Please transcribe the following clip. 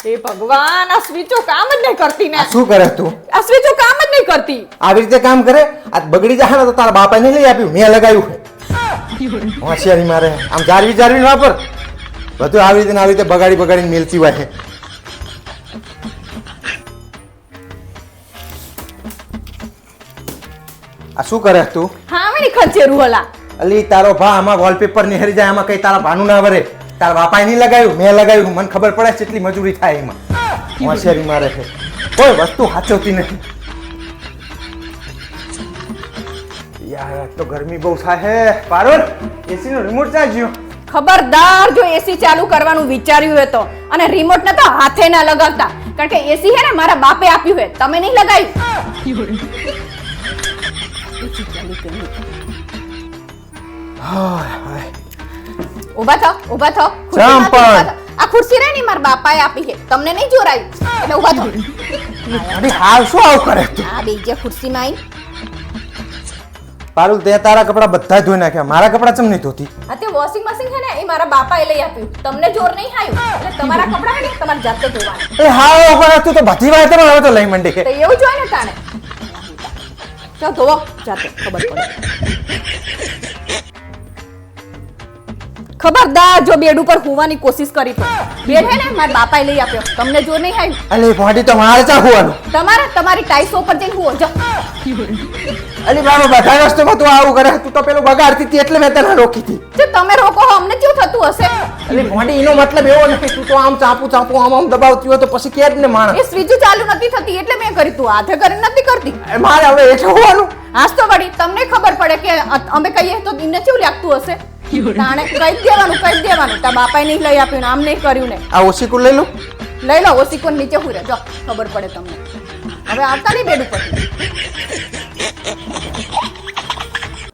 એ ભગવાન આ સ્વિચો કામ જ નહીં કરતી ને શું કરે તું આ સ્વિચો કામ જ નહીં કરતી આવી રીતે કામ કરે આ બગડી જાય ને તો તારા બાપા ને લઈ આપ્યું મેં લગાવ્યું છે હોશિયારી મારે આમ જારવી વાપર બધું આવી રીતે બગાડીને મેલતી હોય છે આ શું કરે તું હા મેં ખંચેરું હલા અલી તારો ભા આમાં વોલપેપર ની હરી જાય આમાં કઈ તારા ભાનું ના વરે તારા બાપાએ નહીં લગાવ્યું મેં લગાવ્યું મને ખબર પડે કેટલી મજૂરી થાય એમાં હોશિયારી મારે છે કોઈ વસ્તુ સાચવતી નથી યાર તો ગરમી બહુ થાય પારોલ એસી નો રિમોટ ક્યાં ગયો ખબરદાર જો એસી ચાલુ કરવાનું વિચાર્યું હોય તો અને રિમોટ ને તો હાથે ના લગાવતા કારણ કે એસી હે ને મારા બાપે આપ્યું હે તમે નહીં લગાવ્યું ઉભા થો આ ખુરશી રે ની મારા બાપાએ આપી છે તમને નહીં જોરાયું એટલે ઉભા થો અરે હાલ શું આવ કરે તું આ બેજે ખુરશીમાં આઈ પારુલ તે તારા કપડા બધા ધોઈ નાખ્યા મારા કપડા ચમ નહીં ધોતી આ તે વોશિંગ મશીન છે ને એ મારા બાપાએ લઈ આપ્યું તમને જોર નહીં આવ્યું એટલે તમારા કપડા ને તમારે જાતે ધોવાના એ હા કરે તું તો બધી વાત હવે તો લઈ મંડી તો એવું જોઈએ ને તાણે ચાલ ધોવો જાતે ખબર પડે ખબરદાર જો બેડ ઉપર હોવાની કોશિશ કરી તો બેડ હે ને મારા બાપાએ લઈ આપ્યો તમને જોર નહીં આવ્યું અલે ફાટી તો મારે ચા હોવાનું તમારી ટાઈસો ઉપર જઈને હુઓ જો અલી બાબા બધા વસ્તુમાં તું આવું કરે તું તો પેલું બગાડતી હતી એટલે મેં તને રોકી હતી જો તમે રોકો અમને કેવું થતું હશે અલી ફાટી એનો મતલબ એવો નથી તું તો આમ ચાપુ આમ દબાવતી હોય તો પછી કે જ ને માણસ એ સ્વિચ ચાલુ નથી થતી એટલે મેં કરી તું હાથે કરીને નથી કરતી મારે હવે એટલે હોવાનું આજ તો વળી તમને ખબર પડે કે અમે કહીએ તો એને કેવું લાગતું હશે તાણે કહી દેવાનું તારા બાપાએ નહીં લઈ આપ્યું ને આમ નહીં કર્યું ને આ ઓશીકું લઈ લો ઓસીકોન નીચે હુરે જો ખબર પડે તમને હવે આવતા નહીં બેડ ઉપર